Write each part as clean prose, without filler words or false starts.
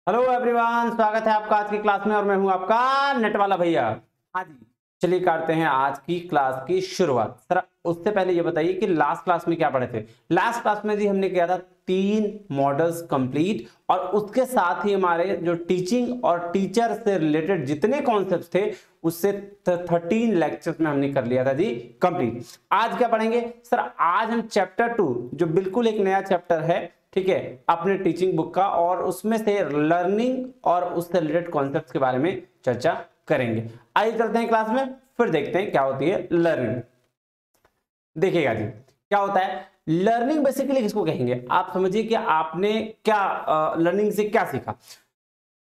Hello everyone, स्वागत है आपका आज की क्लास में और मैं हूं आपका नेट वाला भैया। हाँ जी, चलिए करते हैं आज की क्लास की शुरुआत। सर उससे पहले ये बताइए कि लास्ट क्लास में क्या पढ़े थे। लास्ट क्लास में जी हमने किया था 3 मॉडल्स कंप्लीट और उसके साथ ही हमारे जो टीचिंग और टीचर से रिलेटेड जितने कॉन्सेप्ट्स थे उससे 13 लेक्चर्स में हमने कर लिया था जी कंप्लीट। आज क्या पढ़ेंगे सर? आज हम चैप्टर 2 जो बिल्कुल एक नया चैप्टर है, ठीक है, अपने टीचिंग बुक का, और उसमें से लर्निंग और उससे रिलेटेड कॉन्सेप्ट्स के बारे में चर्चा करेंगे। आइए चलते हैं क्लास में, फिर देखते हैं क्या होती है लर्निंग। देखिएगा जी क्या होता है लर्निंग। बेसिकली किसको कहेंगे? आप समझिए कि आपने क्या लर्निंग से क्या सीखा।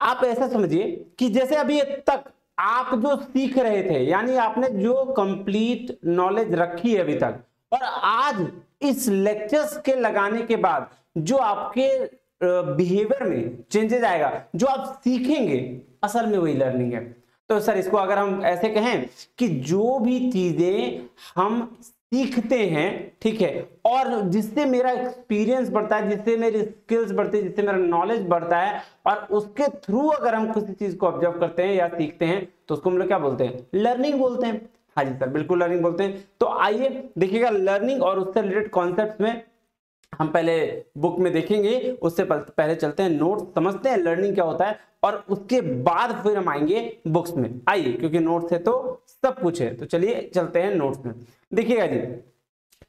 आप ऐसा समझिए कि जैसे अभी तक आप जो सीख रहे थे, यानी आपने जो कंप्लीट नॉलेज रखी है अभी तक, और आज इस लेक्चर्स के लगाने के बाद जो आपके बिहेवियर में चेंजेस आएगा, जो आप सीखेंगे, असल में वही लर्निंग है। तो सर इसको अगर हम ऐसे कहें कि जो भी चीजें हम सीखते हैं, ठीक है, और जिससे मेरा एक्सपीरियंस बढ़ता है, जिससे मेरी स्किल्स बढ़ती है, जिससे मेरा नॉलेज बढ़ता है, और उसके थ्रू अगर हम किसी चीज को ऑब्जर्व करते हैं या सीखते हैं तो उसको हम लोग क्या बोलते हैं? लर्निंग बोलते हैं। हाँ जी सर, बिल्कुल लर्निंग बोलते हैं। तो आइए देखिएगा लर्निंग और उससे रिलेटेड कॉन्सेप्ट्स में हम पहले बुक में देखेंगे, उससे पहले चलते हैं नोट्स, समझते हैं लर्निंग क्या होता है, और उसके बाद फिर हम आएंगे बुक्स में। आइए, क्योंकि नोट्स है तो सब कुछ है, तो चलिए चलते हैं नोट्स में। देखिएगा जी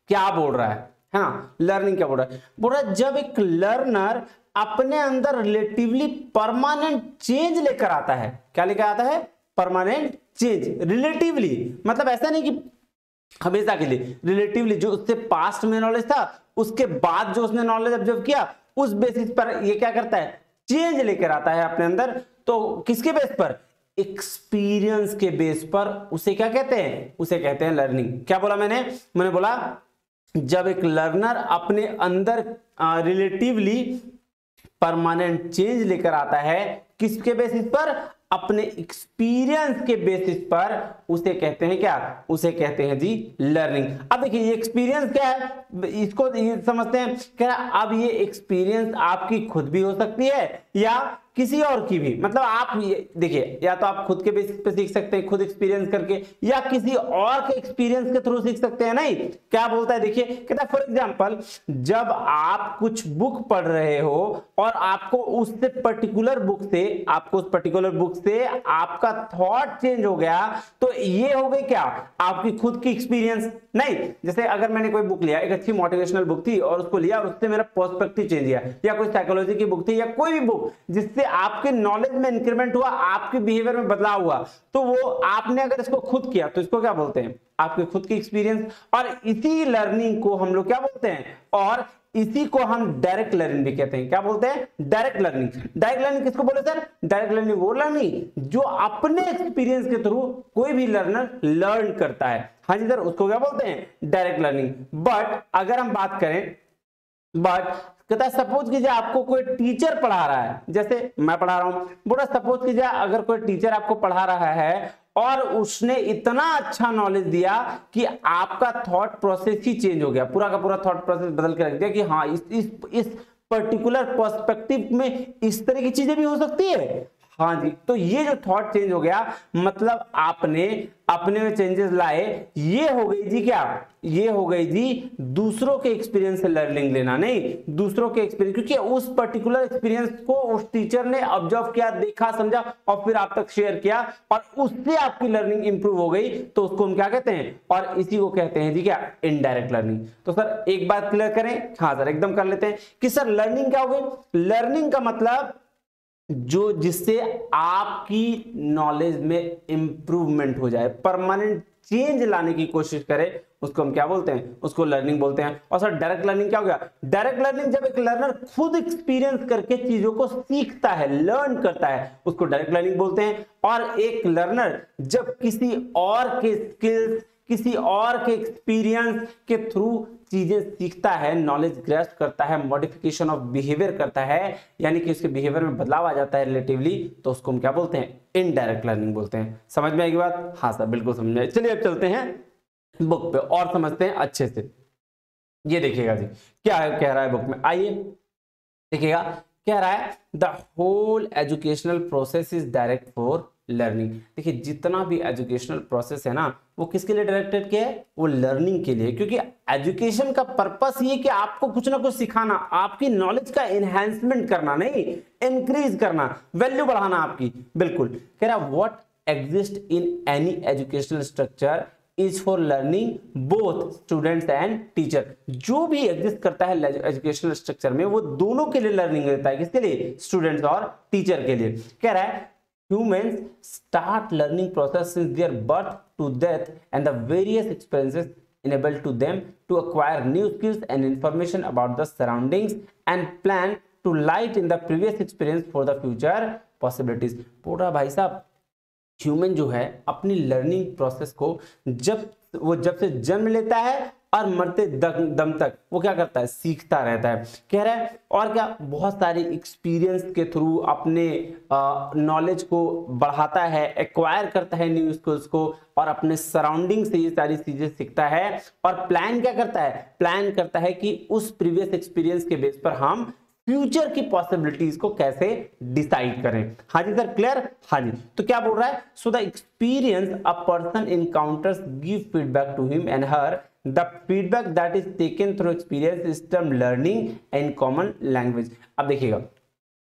क्या बोल रहा है। हाँ, लर्निंग क्या बोल रहा है? बोल रहा है जब एक लर्नर अपने अंदर रिलेटिवली परमानेंट चेंज लेकर आता है। क्या लेकर आता है? Permanent change. रिलेटिवली मतलब ऐसा नहीं कि हमेशा के लिए, रिलेटिवली जो उससे पास्ट में नॉलेज था उसके बाद जो उसने नॉलेज ऑब्जर्व किया उस बेसिस पर ये क्या करता है? चेंज लेकर आता है अपने अंदर। तो किसके बेस पर? एक्सपीरियंस के बेस पर। उसे क्या कहते हैं? उसे कहते हैं लर्निंग। क्या बोला मैंने बोला जब एक लर्नर अपने अंदर रिलेटिवली परमानेंट चेंज लेकर आता है, किसके बेसिस पर? अपने एक्सपीरियंस के बेसिस पर, उसे कहते हैं क्या? उसे कहते हैं जी लर्निंग। अब देखिए ये एक्सपीरियंस क्या है, इसको ये समझते हैं। क्या अब ये एक्सपीरियंस आपकी खुद भी हो सकती है या किसी और की भी। मतलब आप ये देखिए, या तो आप खुद के बेसिस पे सीख सकते हैं, खुद एक्सपीरियंस करके, या किसी और के एक्सपीरियंस के थ्रू सीख सकते हैं। नहीं, क्या बोलता है देखिए, कहता है फॉर एग्जांपल जब आप कुछ बुक पढ़ रहे हो और आपको उससे पर्टिकुलर बुक से, आपको उस पर्टिकुलर बुक से आपका थॉट चेंज हो गया, तो ये हो गई क्या? आपकी खुद की एक्सपीरियंस। नहीं, जैसे अगर मैंने कोई बुक लिया, एक अच्छी मोटिवेशनल बुक थी, और उसको लिया और उससे मेरा पर्सपेक्टिव चेंज किया, या कोई साइकोलॉजी की बुक थी, या कोई भी बुक जिससे आपके नॉलेज में इंक्रीमेंट हुआ, आपके बिहेवियर में बदलाव हुआ, तो वो आपने अगर इसको खुद किया तो इसको क्या बोलते हैं? आपके खुद की एक्सपीरियंस। और इसी लर्निंग को हम लोग क्या बोलते हैं? और इसी को हम डायरेक्ट लर्निंग भी कहते हैं। क्या बोलते हैं? Direct learning. डायरेक्ट लर्निंग किसको बोले सर? डायरेक्ट लर्निंग वो लर्निंग जो अपने एक्सपीरियंस के थ्रू कोई भी लर्नर लर्न करता है। हाँ जी सर, उसको क्या बोलते हैं? Direct learning. बट अगर हम बात करें, बट कहता है सपोज कीजिए आपको कोई टीचर पढ़ा रहा है, जैसे मैं पढ़ा रहा हूं, बोला सपोज कीजिए अगर कोई टीचर आपको पढ़ा रहा है और उसने इतना अच्छा नॉलेज दिया कि आपका थॉट प्रोसेस ही चेंज हो गया, पूरा का पूरा थॉट प्रोसेस बदल के रख दिया कि हाँ इस पर्टिकुलर पर्सपेक्टिव में इस तरह की चीजें भी हो सकती है। हाँ जी, तो ये जो थॉट चेंज हो गया, मतलब आपने अपने में चेंजेस लाए, ये हो गई जी क्या? ये हो गई जी दूसरों के एक्सपीरियंस से लर्निंग लेना। नहीं, दूसरों के एक्सपीरियंस, क्योंकि उस पर्टिकुलर एक्सपीरियंस को उस टीचर ने ऑब्जर्व किया, देखा, समझा और फिर आप तक शेयर किया, और उससे आपकी लर्निंग इंप्रूव हो गई, तो उसको हम क्या कहते हैं? और इसी को कहते हैं जी क्या? Indirect learning. तो सर एक बात क्लियर करें। हाँ सर, एकदम कर लेते हैं कि सर लर्निंग क्या हो गई? लर्निंग का मतलब जो जिससे आपकी नॉलेज में इंप्रूवमेंट हो जाए, परमानेंट चेंज लाने की कोशिश करे, उसको हम क्या बोलते हैं? उसको लर्निंग बोलते हैं। और सर डायरेक्ट लर्निंग क्या हो गया? डायरेक्ट लर्निंग जब एक लर्नर खुद एक्सपीरियंस करके चीजों को सीखता है, लर्न करता है, उसको डायरेक्ट लर्निंग बोलते हैं। और एक लर्नर जब किसी और के स्किल्स, किसी और के एक्सपीरियंस के थ्रू चीजें सीखता है, नॉलेज ग्रैस्प करता है, मॉडिफिकेशन ऑफ बिहेवियर करता है, यानी कि उसके बिहेवियर में बदलाव आ जाता है रिलेटिवली, तो उसको हम क्या बोलते हैं? इनडायरेक्ट लर्निंग बोलते हैं। समझ में आएगी बात? हाँ सर, बिल्कुल समझ में आए। चलिए अब चलते हैं बुक पे और समझते हैं अच्छे से। ये देखिएगा जी क्या कह रहा है बुक में। आइए देखिएगा कह रहा है the whole educational process is direct for learning. देखिए जितना भी एजुकेशनल प्रोसेस है ना वो किसके लिए डायरेक्टेड किया है, वो लर्निंग के लिए, क्योंकि एजुकेशन का पर्पस ये कि आपको कुछ ना कुछ सिखाना, आपकी नॉलेज का एनहांसमेंट करना, नहीं इंक्रीज करना, वैल्यू बढ़ाना आपकी। बिल्कुल कह रहा what exist in any educational structure is for learning both students and teacher. जो भी एग्जिस्ट करता है एजुकेशनल स्ट्रक्चर में वो दोनों के लिए लर्निंग देता है, किसके लिए, स्टूडेंट्स और टीचर के लिए। कह रहा है humans start learning process since their birth to death and the various experiences enable to them to acquire new skills and information about the surroundings and plan to light in the previous experience for the future possibilities। पूरा भाई साहब human जो है अपनी learning process को जब से जन्म लेता है और मरते दम तक वो क्या करता है, सीखता रहता है। कह रहा है और क्या, बहुत सारी एक्सपीरियंस के थ्रू अपने नॉलेज को बढ़ाता है, एक्वायर करता है न्यू स्किल्स को, और अपने सराउंडिंग से ये सारी चीजें सीखता है। और प्लान क्या करता है, प्लान करता है कि उस प्रीवियस एक्सपीरियंस के बेस पर हम फ्यूचर की पॉसिबिलिटीज को कैसे डिसाइड करें। हाँ जी सर, क्लियर। हाँ जी, तो क्या बोल रहा है, so the experience a person encounters give feedback to him and her, the feedback that is taken through experience is termed learning in common language. अब देखिएगा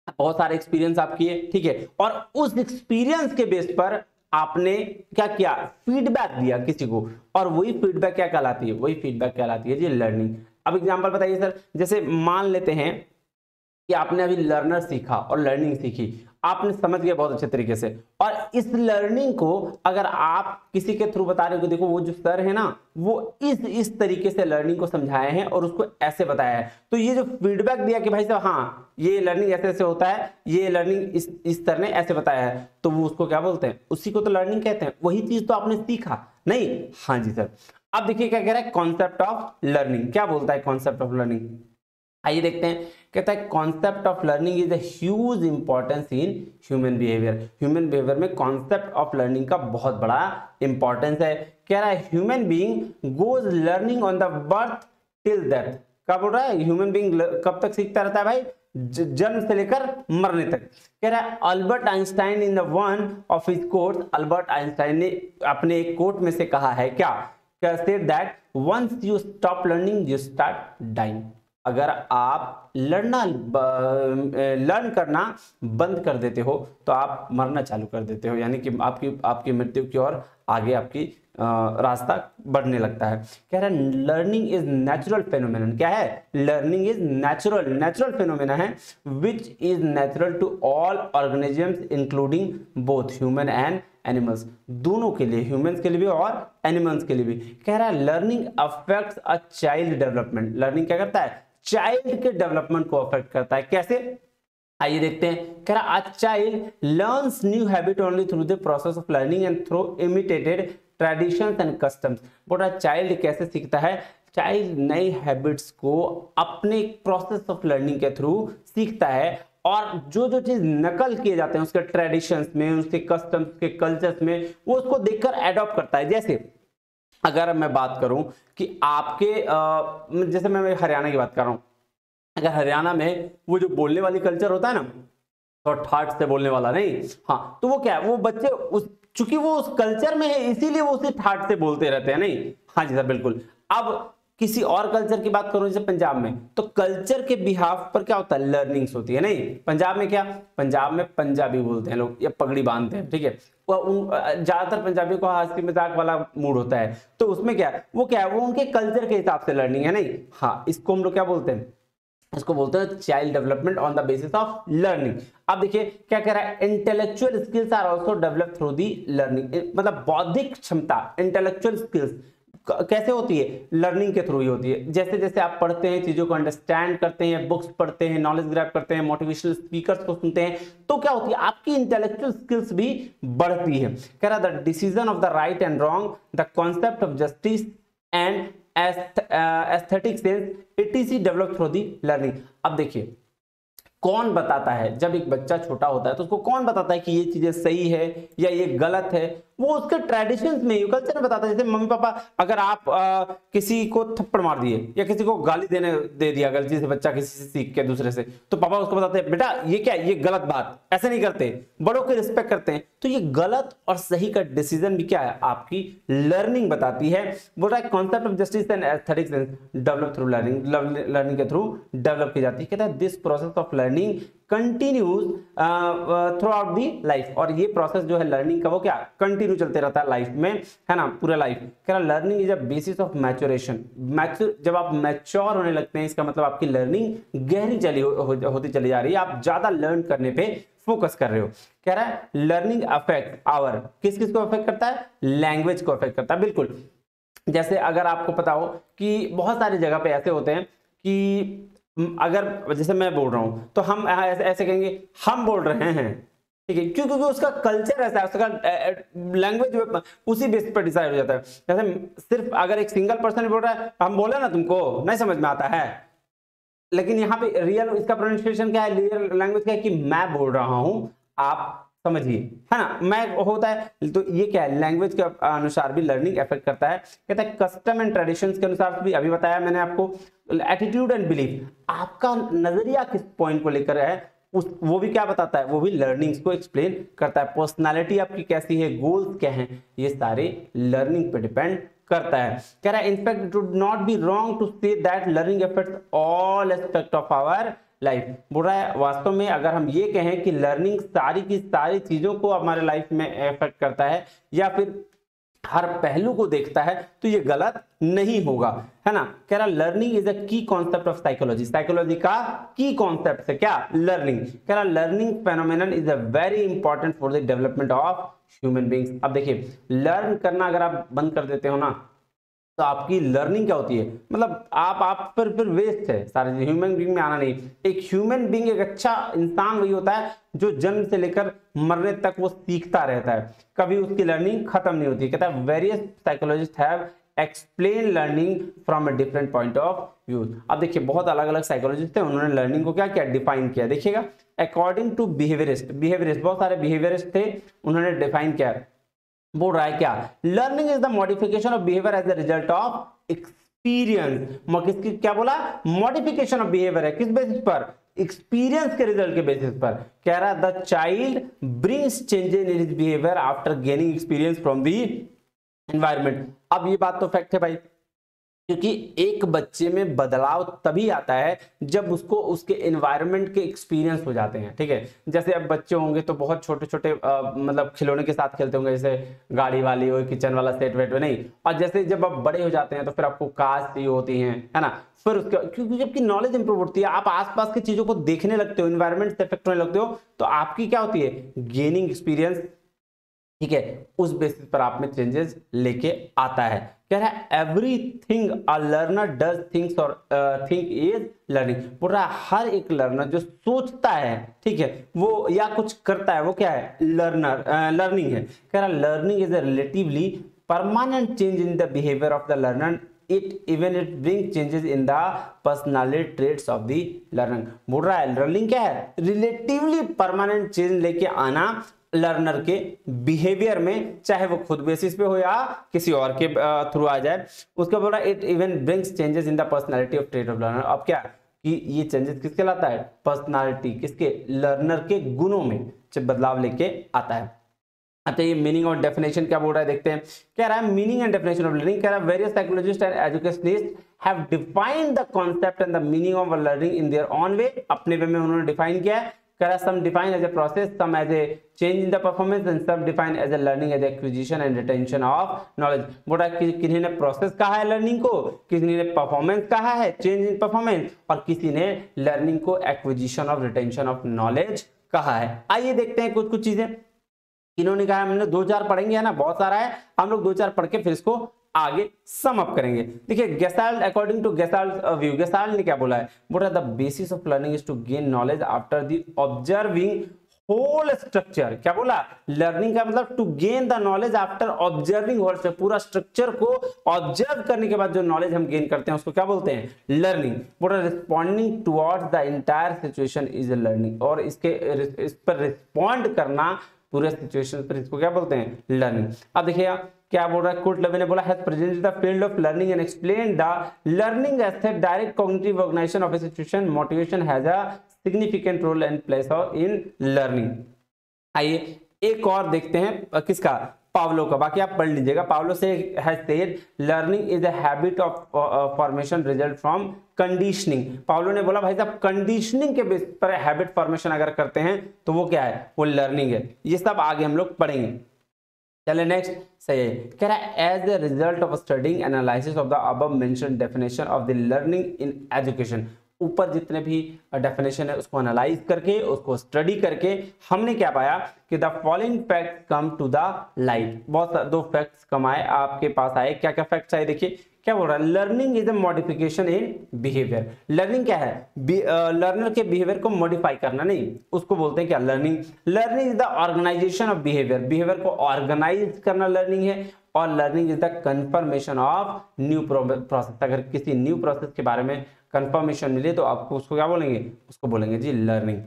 बहुत सारे एक्सपीरियंस आप किए, ठीक है, और उस एक्सपीरियंस के बेस पर आपने क्या किया, फीडबैक दिया किसी को, और वही फीडबैक क्या कहलाती है, वही फीडबैक कहलाती है जी लर्निंग। अब एग्जांपल बताइए सर, जैसे मान लेते हैं कि आपने अभी लर्नर सीखा और लर्निंग सीखी, आपने समझ गए बहुत अच्छे तरीके से, और इस लर्निंग को अगर आप किसी के थ्रू बता रहे हो कि देखो वो जो सर है ना वो इस तरीके से लर्निंग को समझाए हैं और उसको ऐसे बताया है, तो ये जो फीडबैक दिया कि भाई साहब हाँ ये लर्निंग ऐसे ऐसे होता है, ये लर्निंग इस सर ने ऐसे बताया है, तो वो उसको क्या बोलते हैं, उसी को तो लर्निंग कहते हैं। वही चीज तो आपने सीखा नहीं। हाँ जी सर। अब देखिए क्या कह रहा है, कॉन्सेप्ट ऑफ लर्निंग क्या बोलता है, कॉन्सेप्ट ऑफ लर्निंग आइए देखते हैं। कहता है concept of learning is a huge importance in human behaviour. Human behaviour में कॉन्सेप्ट ऑफ लर्निंग का बहुत बड़ा इंपॉर्टेंस है। कह रहा है human being goes learning on the birth till death. क्या बोल रहा है, ह्यूमन बीइंग कब तक सीखता रहता है भाई, जन्म से लेकर मरने तक। कह रहा है Albert Einstein in the one of his quotes, Albert Einstein ने अपने एक कोट में से कहा है क्या, said that once you stop learning you start dying। अगर आप लर्न करना बंद कर देते हो तो आप मरना चालू कर देते हो, यानी कि आपकी मृत्यु की ओर आगे आपकी रास्ता बढ़ने लगता है। कह रहा है लर्निंग इज नेचुरल फेनोमेनन। क्या है, लर्निंग इज नेचुरल फेनोमेना है which is natural to all organisms including both human and animals. दोनों के लिए, ह्यूमंस के लिए भी और एनिमल्स के लिए भी। कह रहा है learning affects a child development. Learning क्या करता है, चाइल्ड के डेवलपमेंट को अफेक्ट करता है। कैसे, आइए देखते हैं। कह रहा है a child learns new habit only through the process of learning and through imitated traditions and customs. बोला चाइल्ड कैसे सीखता है, चाइल्ड नई हैबिट्स को अपने प्रोसेस ऑफ लर्निंग के थ्रू सीखता है, और जो चीज नकल किए जाते हैं उसके ट्रेडिशंस में, उसके कस्टम्स के कल्चर्स में, वो उसको देखकर एडॉप्ट करता है। जैसे अगर मैं बात करूं कि आपके जैसे मैं हरियाणा की बात कर रहा हूं, अगर हरियाणा में वो जो बोलने वाली कल्चर होता है ना, तो ठाट से बोलने वाला नहीं, हाँ, तो वो क्या है, वो बच्चे चूंकि वो उस कल्चर में है इसीलिए वो उसे ठाट से बोलते रहते हैं, नहीं। हाँ जी सर, बिल्कुल। अब किसी और कल्चर की बात करूं जैसे पंजाब में, तो कल्चर के बिहाफ पर क्या होता है, लर्निंग्स होती है, नहीं। पंजाब में क्या, पंजाब में पंजाबी बोलते हैं लोग या पगड़ी बांधते हैं, ठीक है। ज्यादातर पंजाबी को हंसी मजाक वाला मूड होता है, तो उसमें क्या है, वो उनके कल्चर के हिसाब से लर्निंग है, नहीं। हाँ, इसको हम लोग क्या बोलते हैं, इसको बोलते हैं child development on the basis of learning. अब देखिए क्या कह रहा है, intellectual skills are also develop through the learning. मतलब बौद्धिक क्षमता, इंटेलेक्चुअल स्किल्स कैसे होती है, लर्निंग के थ्रू ही होती है। जैसे जैसे आप पढ़ते हैं, चीजों को अंडरस्टैंड करते हैं, बुक्स पढ़ते हैं, नॉलेज ग्रैब करते हैं, मोटिवेशनल स्पीकर्स को सुनते हैं, तो क्या होती है, आपकी इंटेलेक्चुअल स्किल्स भी बढ़ती है। कह रहा the decision of the right and wrong, the concept of justice and aesthetic sense etc. develop through the learning. अब देखिए कौन बताता है, जब एक बच्चा छोटा होता है तो उसको कौन बताता है कि ये चीजें सही है या ये गलत है, वो उसके ट्रेडिशंस में, कल्चर में बताता है। जैसे मम्मी पापा, अगर आप किसी को थप्पड़ मार दिए या किसी को गाली दे दिया गलती से, बच्चा किसी से सीख के दूसरे से, तो पापा उसको बताते हैं बेटा ये क्या, ये गलत बात, ऐसे नहीं करते, बड़ों की रिस्पेक्ट करते हैं। तो ये गलत और सही का डिसीजन भी क्या है, आपकी लर्निंग बताती है। बोल रहा है concept of justice and aesthetics develop through learning, learning के थ्रू डेवलप की जाती है। कहता है this process of learning continues through out the life, और ये प्रोसेस जो है लर्निंग का वो क्या कंटिन्यू चलते रहता है लाइफ में, है ना, पूरा लाइफ। कह रहा learning is a basis of maturation, जब आप मैच्योर होने लगते हैं इसका मतलब आपकी लर्निंग गहरी होती चली जा रही है, आप ज्यादा लर्न करने पे फोकस कर रहे हो। कह रहा है लर्निंग अफेक्ट आवर, किस किस को अफेक्ट करता है, लैंग्वेज को अफेक्ट करता है, बिल्कुल। जैसे अगर आपको पता हो कि बहुत सारी जगह पे ऐसे होते हैं कि अगर जैसे मैं बोल रहा हूं तो हम ऐसे कहेंगे हम बोल रहे हैं, ठीक है, क्यों, क्योंकि उसका कल्चर ऐसा है, उसका लैंग्वेज उसी बेस पर डिसाइड हो जाता है। जैसे सिर्फ अगर एक सिंगल पर्सन बोल रहा है, हम बोले ना तुमको नहीं समझ में आता है, लेकिन यहाँ पे रियल इसका प्रोनाउंसिएशन क्या है, रियल लैंग्वेज क्या है कि मैं बोल रहा हूं, आप समझिए, है ना, मैं होता है। तो ये क्या है, लैंग्वेज के अनुसार भी लर्निंग इफेक्ट करता है। कहता है कस्टम एंड ट्रेडिशंस के अनुसार भी, अभी बताया मैंने आपको। एटीट्यूड एंड बिलीफ, आपका नजरिया किस पॉइंट को लेकर है वो भी क्या बताता है, वो भी लर्निंग्स को एक्सप्लेन करता है। पर्सनालिटी आपकी कैसी है, गोल्स क्या हैं, ये सारे लर्निंग पे डिपेंड करता है। कह रहा है in fact it would not be wrong to say that learning affects all aspect of our life. बोल रहा है वास्तव में अगर हम ये कहें कि लर्निंग सारी की सारी चीजों को हमारे लाइफ में इफेक्ट करता है या फिर हर पहलू को देखता है, तो ये गलत नहीं होगा, है ना। कह रहा लर्निंग इज अ की कॉन्सेप्ट ऑफ साइकोलॉजी, साइकोलॉजी का की कॉन्सेप्ट है क्या, लर्निंग। कह रहा learning phenomenon is a very important for the development of human beings. अब देखिए लर्न करना अगर आप बंद कर देते हो ना, तो आपकी लर्निंग क्या होती है, मतलब आप फिर वेस्ट है सारे, ह्यूमन बीइंग में आना नहीं। एक ह्यूमन बीइंग, एक अच्छा इंसान वही होता है जो जन्म से लेकर मरने तक वो सीखता रहता है, कभी उसकी लर्निंग खत्म नहीं होती। कहता है various psychologist have explain learning from a different point of view. अब देखिए बहुत अलग अलग साइकोलॉजिस्ट थे, उन्होंने लर्निंग को क्या किया, डिफाइन किया। देखिएगा अकॉर्डिंग टू बिहेवियरिस्ट बहुत सारे बिहेवियरिस्ट थे, उन्होंने डिफाइन किया। बोल रहा है क्या, learning is the modification of behaviour as the result of experience. किसकी क्या बोला, मॉडिफिकेशन ऑफ बिहेवियर है, किस बेसिस पर, एक्सपीरियंस के रिजल्ट के बेसिस पर। कह रहा है the child brings changes in his behaviour after gaining experience from the environment. अब ये बात तो फैक्ट है भाई, क्योंकि एक बच्चे में बदलाव तभी आता है जब उसको उसके एनवायरनमेंट के एक्सपीरियंस हो जाते हैं, ठीक है। जैसे अब बच्चे होंगे तो बहुत छोटे छोटे मतलब खिलौने के साथ खेलते होंगे, जैसे गाड़ी वाली हो, किचन वाला सेट वेट नहीं, और जैसे जब आप बड़े हो जाते हैं तो फिर आपको कार चाहिए होती है ना, फिर उसके क्योंकि जबकि नॉलेज इंप्रूव होती है, आप आसपास की चीजों को देखने लगते हो, एनवायरनमेंट से इफेक्ट होने लगते हो, तो आपकी क्या होती है, गेनिंग एक्सपीरियंस, ठीक है, उस बेसिस पर आप में चेंजेस लेके आता है। कह रहा है everything a learner does thinks और थिंक इज लर्निंग। बोल रहा है हर एक लर्नर जो सोचता है, ठीक है, वो या कुछ करता है, वो क्या है, लर्निंग है। कह रहा है learning is a relatively permanent change in the behaviour of the learner, it bring changes in the personality traits of the learner। बोल रहा है लर्निंग क्या है, रिलेटिवली परमानेंट चेंज लेके आना लर्नर के बिहेवियर में, चाहे वो खुद बेसिस पे हो या किसी और के थ्रू आ जाए। उसका बोल रहा है it even brings changes in the personality of trait of learner. अब क्या कि ये चेंजेस किसके लाता है, पर्सनालिटी, किसके, लर्नर के गुणों में बदलाव लेके आता है। अच्छा ये मीनिंग और डेफिनेशन क्या बोल रहा है देखते हैं। कह रहा है meaning and definition of learning. कह रहा है various psychologist and educationist have defined the concept and the meaning of learning in their own way, अपने वे में उन्होंने डिफाइन किया है। कह रहा है some define as a process, some as a change in the performance and some define as a learning as acquisition and retention of knowledge. बोल रहा है किसी ने प्रोसेस कहा है लर्निंग को, किसी ने परफॉर्मेंस कहा है, चेंज इन परफॉर्मेंस, और किसी ने लर्निंग को acquisition of retention of knowledge कहा है। आइए देखते हैं कुछ चीजें इन्होंने कहा, हमने 2-4 पढ़ेंगे, है ना, बहुत सारा है, हम लोग 2-4 पढ़ के फिर इसको आगे सम अप करेंगे। देखिए Gestalt, according to Gestalt view, Gestalt ने क्या बोला है, बोल रहा है the basis of learning is to gain knowledge after the observing whole structure. क्या बोला, लर्निंग का मतलब to gain the knowledge after observing whole structure, पूरा स्ट्रक्चर को ऑब्जर्व करने के बाद जो नॉलेज हम गेन करते हैं उसको क्या बोलते हैं, लर्निंग। बोल रहा है responding towards the entire situation is a learning, और इस पर रिस्पॉन्ड करना पूरे सिचुएशन पर इसको क्या बोलते हैं, लर्निंग। अब देखिए क्या बोल रहा है, कुर्ट लेविन ने बोला has presented the field of learning and explain the learning aspect direct cognitive organisation of a situation motivation has a significant role and place in learning. आइए एक और देखते हैं किसका, पावलो का, बाकी आप पढ़ लीजिएगा। पावलो से has said learning is a habit of formation result from conditioning. Pavlov ने बोला भाई साहब कंडीशनिंग के बेस पर हैबिट फॉर्मेशन अगर करते हैं तो वो क्या है, वो लर्निंग है। ये सब आगे हम लोग पढ़ेंगे। चले नेक्स्ट, सही है, कह रहा है as a result of studying analysis of the above mentioned definition of the learning in education. ऊपर जितने भी डेफिनेशन है उसको एनालाइज करके, उसको स्टडी करके हमने क्या पाया कि the following facts come to the light. बहुत दो फैक्ट्स कमाए आपके पास आए। क्या क्या फैक्ट्स आए, देखिए क्या बोल रहा है, learning is a modification in behaviour. Learning क्या है, लर्नर के बिहेवियर को मॉडिफाई करना, नहीं उसको बोलते हैं क्या, learning. Learning is the organisation of behaviour, behaviour को ऑर्गेनाइज करना लर्निंग है। और learning is the confirmation of new process. अगर किसी न्यू प्रोसेस के बारे में कंफर्मेशन मिले तो आपको उसको क्या बोलेंगे, उसको बोलेंगे जी लर्निंग।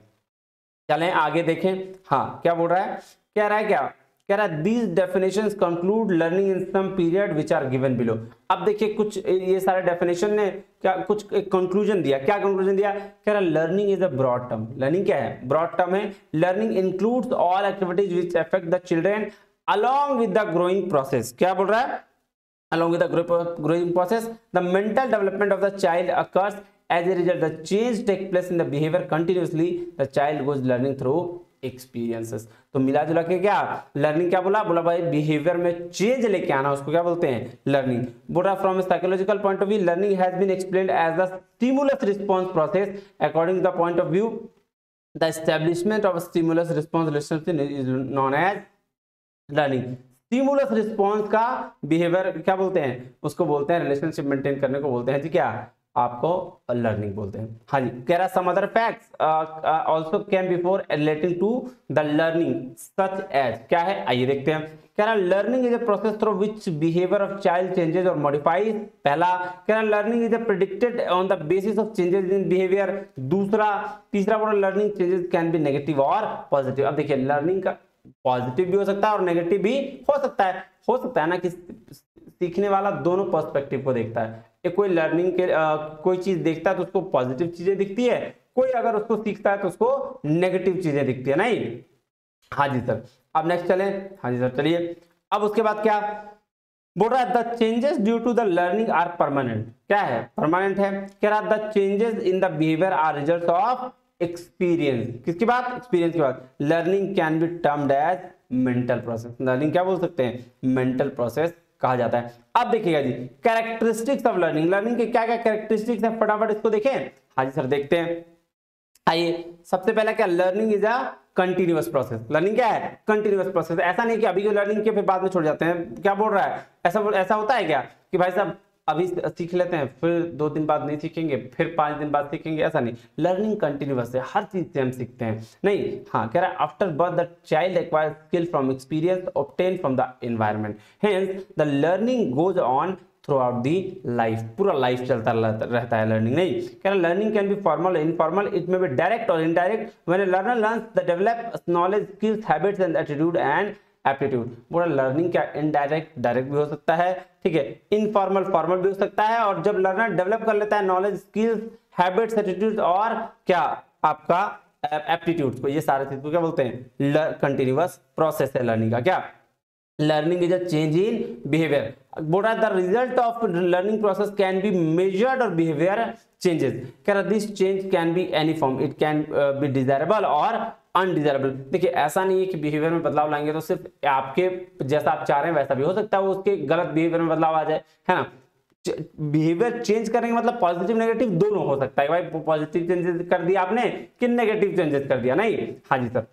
चलें आगे देखें, हाँ क्या बोल रहा है, कह रहा है क्या, कह रहा है these definitions conclude learning in some period which are given below। अब देखिए कुछ ये सारे डेफिनेशन ने क्या कुछ एक कंक्लूजन दिया। क्या कंक्लूजन दिया, कह रहा learning is a broad term. Learning क्या है, ब्रॉड टर्म है। Learning includes all activities which affect the children along with the growing process। क्या बोल रहा है, along with the growing process the mental development of the child occurs as a result the change take place in the behavior continuously the child goes learning through experiences। तो मिला जुला के क्या learning क्या बोला, बोला भाई बिहेवियर में चेंज लेके आना, उसको क्या बोलते हैं, लर्निंग। बोला from psychological point of view learning has been explained as the stimulus response process according to the point of view the establishment of stimulus response relationship is known as learning. Stimulus response का behaviour क्या बोलते हैं, उसको बोलते हैं relationship maintain करने को बोलते हैं जी क्या, आपको लर्निंग बोलते हैं। हाँ जी, कह रहा some other facts also can before relating to the learning such as, क्या है आइए देखते हैं। कह रहा learning is a process through which behaviour of child changes और मॉडिफाइज। पहला कह रहा learning is a predicted on the basis of changes in behaviour. दूसरा तीसरा बोला learning changes can be negative और पॉजिटिव। अब देखिए लर्निंग का पॉजिटिव भी हो सकता है और नेगेटिव भी हो सकता है ना कि सीखने वाला दोनों पर्सपेक्टिव को देखता है। कोई लर्निंग के कोई चीज देखता है तो उसको पॉजिटिव चीजें दिखती है, कोई अगर उसको सीखता है तो उसको नेगेटिव चीजें दिखती है, नहीं। हाँ जी सर, अब नेक्स्ट चलें। हाँ जी सर चलिए, अब उसके बाद क्या बोल रहा है, the changes due to the learning are permanent. क्या है, परमानेंट है। कह रहा the changes in the behaviour are result of experience. किसकी बात, एक्सपीरियंस की बात। Learning can be termed as mental process. Learning क्या बोल सकते हैं, मेंटल प्रोसेस कहा जाता है। अब देखिएगा जी कैरेक्टरिस्टिक्स ऑफ लर्निंग, लर्निंग के क्या क्या कैरेक्टरिस्टिक्स है, फटाफट इसको देखें। हाँ जी सर देखते हैं। आइए सबसे पहला क्या, learning is a continuous process. Learning क्या है, कंटिन्यूअस प्रोसेस। ऐसा नहीं कि अभी जो लर्निंग के फिर बाद में छोड़ जाते हैं। क्या बोल रहा है, ऐसा होता है क्या कि भाई साहब अभी सीख लेते हैं फिर 2 दिन बाद नहीं सीखेंगे, फिर 5 दिन बाद सीखेंगे, ऐसा नहीं। लर्निंग कंटिन्यूअस है, हर चीज से हम सीखते हैं, नहीं। हाँ कह रहा है after birth the child acquires skill from experience obtain from the environment, hence the learning goes on throughout the life. पूरा लाइफ चलता रहता है लर्निंग, नहीं। कह रहा learning can be formal informal, it may be direct और indirect. When a learner learns the develop knowledge skills habits and attitude and aptitude. पूरा learning क्या डायरेक्ट भी हो सकता है, ठीक है, इनफॉर्मल फॉर्मल भी हो सकता है। और जब लर्नर डेवलप कर लेता है नॉलेज स्किल्स हैबिट्स एटीट्यूड और क्या आपका एप्टीट्यूड को, ये सारे चीज को क्या बोलते हैं, कंटिन्यूअस प्रोसेस है लर्निंग का। क्या learning is a change in behaviour. बोल रहा है the result of learning process can be measured और बिहेवियर चेंजेस। कह रहा this change can be any form, it can be desirable और अनडिजायरेबल। देखिए ऐसा नहीं है कि बिहेवियर में बदलाव लाएंगे तो सिर्फ आपके जैसा आप चाह रहे हैं वैसा भी हो सकता है, वो उसके गलत बिहेवियर में बदलाव आ जाए, है ना। बिहेवियर चेंज करेंगे मतलब पॉजिटिव नेगेटिव दोनों हो सकता है। भाई पॉजिटिव चेंजेस कर दिया आपने कि नेगेटिव चेंजेस कर दिया, नहीं। हाँ जी सर,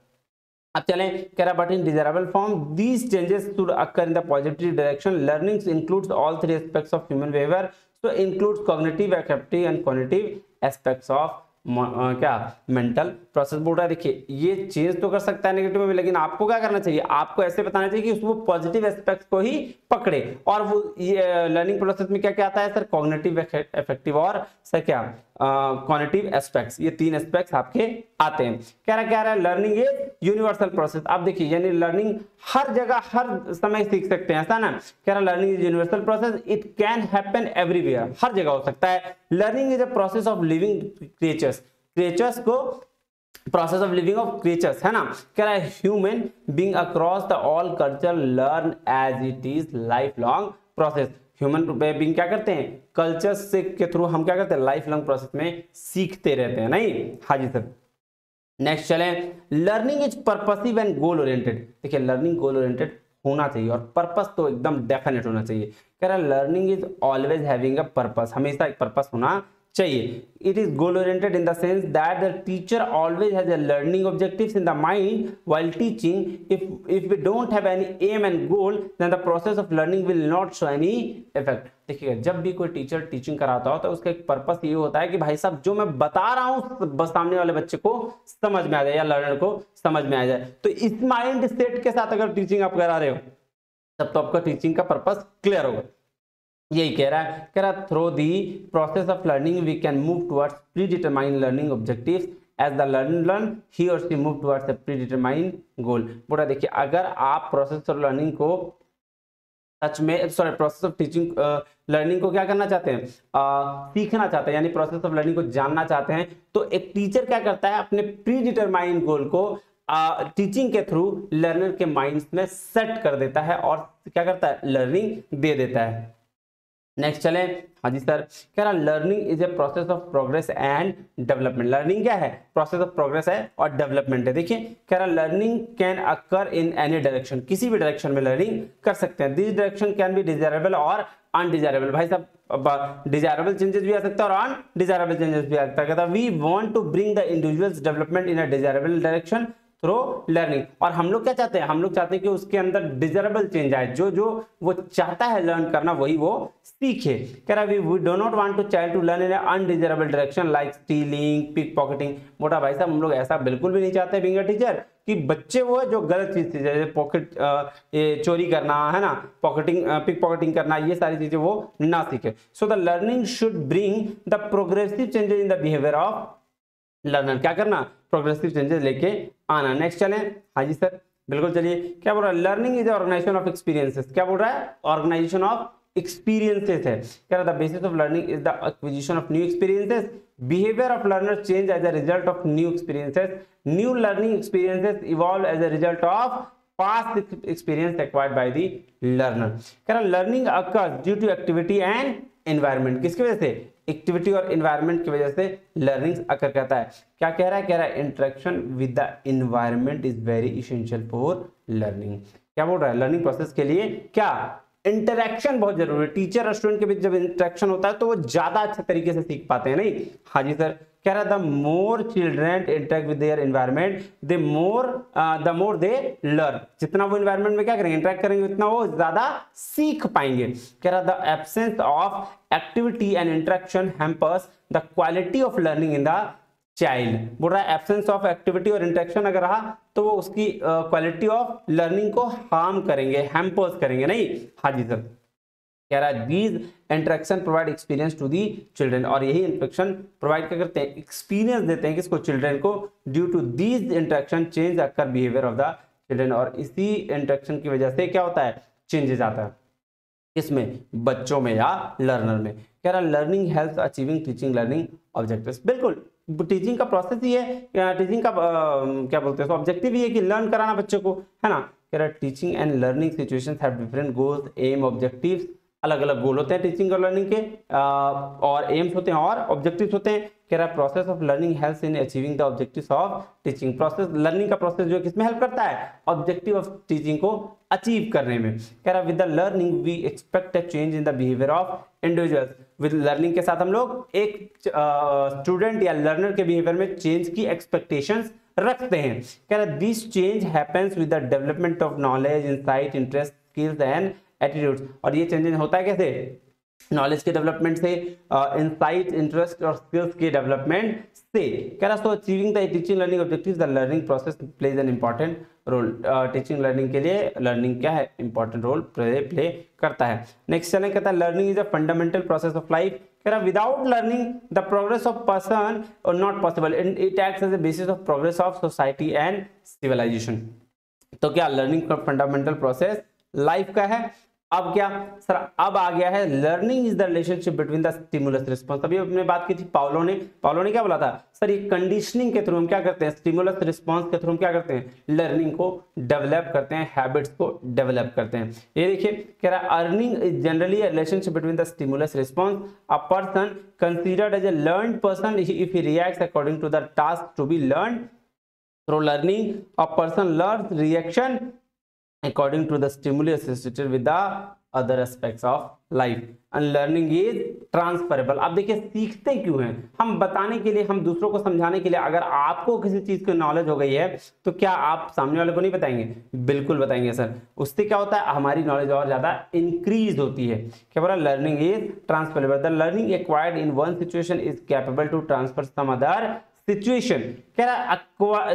अब चलें। कह रहा but in desirable form these changes should occur in the positive direction. Learning includes all 3 aspects of human behaviour, so includes cognitive effective and cognitive aspects of क्या मेंटल प्रोसेस। बोल रहा है देखिए ये चेंज तो कर सकता है नेगेटिव में, लेकिन आपको क्या करना चाहिए, आपको ऐसे बताना चाहिए कि उसको पॉजिटिव एस्पेक्ट्स को ही पकड़े। और वो ये लर्निंग प्रोसेस में क्या क्या आता है सर, कॉग्निटिव इफेक्टिव और सर क्या कॉग्निटिव एस्पेक्ट्स, ये 3 एस्पेक्ट्स आपके आते हैं। कह रहा है लर्निंग इज यूनिवर्सल प्रोसेस। आप देखिए यानी लर्निंग हर जगह हर समय सीख सकते हैं, ऐसा ना। कह रहा learning is universal process, it can happen everywhere, हर जगह हो सकता है। Learning is a process of living creatures, creatures को process of living of creatures, है ना। कह रहा है human being across the all culture learn as it is life long process. Human being क्या करते हैं, कल्चर से के थ्रू हम क्या करते हैं, लाइफ लॉन्ग प्रोसेस में सीखते रहते हैं, नहीं। हाँ जी सर। नेक्स्ट चले, learning is purposive and goal oriented. देखिए लर्निंग गोल ओरिएंटेड होना चाहिए और पर्पस तो एकदम डेफिनेट होना चाहिए। कह रहा learning is always having a purpose, हमेशा एक पर्पस होना चाहिए। It is goal oriented in the sense that the teacher always has a learning objectives in the mind while teaching. If we don't have any aim and goal then the process of learning will not show any effect. देखिए जब भी कोई teacher teaching कराता हो तो उसका एक purpose ये होता है कि भाई साहब जो मैं बता रहा हूं बस सामने वाले बच्चे को समझ में आ जाए या लर्नर को समझ में आ जाए। तो इस माइंड सेट के साथ अगर टीचिंग आप करा रहे हो तब तो आपका टीचिंग का पर्पस क्लियर होगा। यही कह रहा through the process of learning we can move towards predetermined learning objectives as the learn he और she move towards a predetermined goal. पूरा देखिए अगर आप प्रोसेस ऑफ लर्निंग को सच में प्रोसेस ऑफ टीचिंग लर्निंग को क्या करना चाहते हैं, सीखना चाहते हैं, यानी प्रोसेस ऑफ लर्निंग को जानना चाहते हैं, तो एक टीचर क्या करता है अपने प्री डिटरमाइंड गोल को टीचिंग के थ्रू लर्नर के माइंड्स में सेट कर देता है और क्या करता है, लर्निंग दे देता है। नेक्स्ट चले, हाँ जी सर। कह रहा learning is a process of progress and development. Learning क्या है, प्रोसेस ऑफ प्रोग्रेस है और डेवलपमेंट है। देखिए कह रहा learning can occur in any direction, किसी भी डायरेक्शन में लर्निंग कर सकते हैं। This direction can be desirable और अनडिजायरेबल। भाई साहब डिजायरेबल चेंजेस भी आ सकता है और अनडिजायरेबल चेंजेस भी आ सकता है। कहता we want to bring the individual's development in a desirable direction through learning. और हम लोग क्या चाहते हैं, हम लोग चाहते हैं कि उसके अंदर डिजायरेबल चेंज आए, जो जो वो चाहता है लर्न करना वही वो सीखे। कह रहा we do not want to child to learn in undesirable direction like stealing, pickpocketing. मोटा भाई साहब हम लोग ऐसा बिल्कुल भी नहीं चाहते बीइंग अ टीचर कि बच्चे वो है जो गलत चीज थी जैसे पॉकेट ये चोरी करना, है ना, पॉकेटिंग पिक पॉकेटिंग करना, ये सारी चीजें वो ना सीखे। So the learning should bring the progressive changes in the behaviour of learner. क्या करना, प्रोग्रेसिव चेंजेस लेके आना। नेक्स्ट चलें, हाँ जी सर बिल्कुल चलिए। क्या बोल रहा है, learning is organisation of experiences. क्या बोल रहा है, ऑर्गेनाइजेशन ऑफ एक्सपीरियंसेस है। कह रहा the basis of learning is the acquisition of new experiences, behaviour of learner change as a result of new experiences, new learning experiences evolve as a result of past experience acquired by the learner. कह रहा learning occurs due to activity and environment. किसकी वजह से, activity और environment की वजह से learning अकर कहता है। क्या कह रहा है, कह रहा है interaction with the environment is very essential for learning. क्या बोल रहा है, लर्निंग प्रोसेस के लिए क्या इंटरेक्शन बहुत जरूरी है। टीचर और स्टूडेंट के बीच जब इंटरेक्शन होता है तो वो ज्यादा अच्छे तरीके से सीख पाते हैं, नहीं। हाँ जी सर। कह रहा the more children interact with their environment the more they learn. जितना वो एनवायरनमेंट में क्या करेंगे, इंटरेक्ट करेंगे, उतना वो ज्यादा सीख पाएंगे। कह रहा the absence of activity and interaction hampers the quality of learning in the child. बोल रहा है एब्सेंस ऑफ एक्टिविटी और इंटरेक्शन अगर रहा तो वो उसकी क्वालिटी ऑफ लर्निंग को हार्म करेंगे, हैम्पर्स करेंगे, नहीं। हाँ जी सर। कह रहा है these interaction provide experience to the children. और यही इंटरेक्शन प्रोवाइड क्या करते हैं, एक्सपीरियंस देते हैं किसको, चिल्ड्रन को। Due to these interaction change occur behaviour of the children. और इसी इंटरेक्शन की वजह से क्या होता है, चेंजेस आता है किसमें, बच्चों में या लर्नर में। कह रहा learning helps achieving teaching learning objectives. बिल्कुल टीचिंग का प्रोसेस ही है, टीचिंग का क्या बोलते हैं ऑब्जेक्टिव ही है कि लर्न कराना बच्चों को, है ना। कह रहा teaching and learning situations have different goals, aim, objectives. अलग अलग गोल होते हैं टीचिंग और लर्निंग के, और एम्स होते हैं और ऑब्जेक्टिव्स होते हैं। कह रहा process of learning helps in achieving the objectives of teaching. Process learning का प्रोसेस जो किसमें हेल्प करता है, ऑब्जेक्टिव ऑफ टीचिंग को अचीव करने में। कह रहा with the learning we expect a change in the behaviour of individuals. With learning के साथ हम लोग एक स्टूडेंट या लर्नर के बिहेवियर में चेंज की एक्सपेक्टेशंस रखते हैं। कह रहा this change happens with the development of knowledge, insight, interest, skills and attitudes. और ये चेंजेस होता है कैसे, नॉलेज के डेवलपमेंट से, इनसाइट, इंटरेस्ट और स्किल्स के डेवलपमेंट से। कह रहा so achieving the teaching learning objectives the learning process plays an important role. Teaching learning के लिए लर्निंग क्या है, इंपॉर्टेंट रोल प्ले करता है। नेक्स्ट चैनल कहता है learning is a fundamental process of life. कह रहा without learning the progress of person और not possible, it acts as a basis of progress of society and civilization. तो क्या learning का फंडामेंटल प्रोसेस लाइफ का है। अब क्या सर, अब आ गया है learning is the relationship between the stimulus response. अभी अपने बात की थी पाउलो ने क्या बोला था सर, ये कंडीशनिंग के थ्रू हम क्या करते हैं, स्टिमुलस रिस्पांस के थ्रू हम क्या करते हैं, लर्निंग को डेवलप करते हैं, हैबिट्स को डेवलप करते हैं। ये देखिए कह रहा है learning is generally a relationship between the stimulus response, a person considered as a learned person if he reacts according to the task to be learned through learning, a person learns reaction according to the stimuli associated with the other aspects of life and learning is transferable। अब देखिए सीखते क्यों हैं, हम बताने के लिए, हम दूसरों को समझाने के लिए। अगर आपको किसी चीज की नॉलेज हो गई है तो क्या आप सामने वाले को नहीं बताएंगे, बिल्कुल बताएंगे सर। उससे क्या होता है, हमारी नॉलेज और ज्यादा इंक्रीज होती है। क्या बोला, learning is transferable, the learning acquired in one situation is capable to transfer some other situation। कह रहा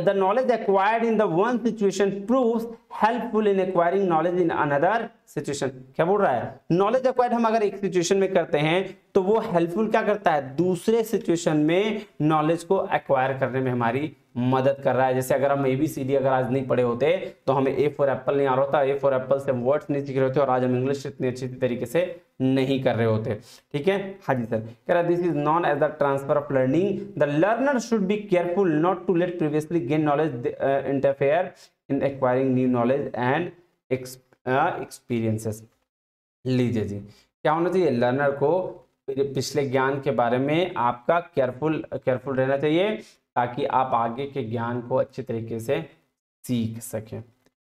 the knowledge acquired in the one situation proves helpful in acquiring knowledge in another situation। क्या बोल रहा है, knowledge acquired हम अगर एक situation में करते हैं तो वो हेल्पफुल क्या करता है, दूसरे सिचुएशन में नॉलेज को एक्वायर करने में हमारी मदद कर रहा है। जैसे अगर हम ABCD अगर आज नहीं पढ़े होते तो हमें A फॉर एप्पल नहीं आ रहा होता, A फॉर एप्पल से वर्ड्स नहीं सीख रहे होते और आज हम इंग्लिश इतनी अच्छी तरीके से नहीं कर रहे होते। ठीक है, हाँ जी सर। कह रहा this is known as the transfer of learning, the learner should be careful not to let previously gain knowledge interfere in acquiring new knowledge and experiences. लीजिए जी, क्या होना चाहिए, लर्नर को पिछले ज्ञान के बारे में आपका केयरफुल रहना चाहिए ताकि आप आगे के ज्ञान को अच्छे तरीके से सीख सकें।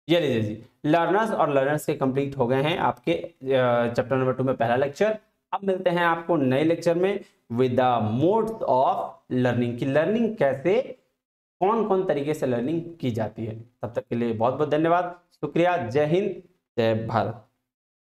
ये लीजिए जी, लर्नर्स और लर्नर्स के कंप्लीट हो गए हैं आपके चैप्टर नंबर 2 में पहला लेक्चर। अब मिलते हैं आपको नए लेक्चर में with the modes of learning, की लर्निंग कैसे, कौन कौन तरीके से लर्निंग की जाती है। तब तक के लिए बहुत बहुत धन्यवाद, शुक्रिया, जय हिंद, जय भारत।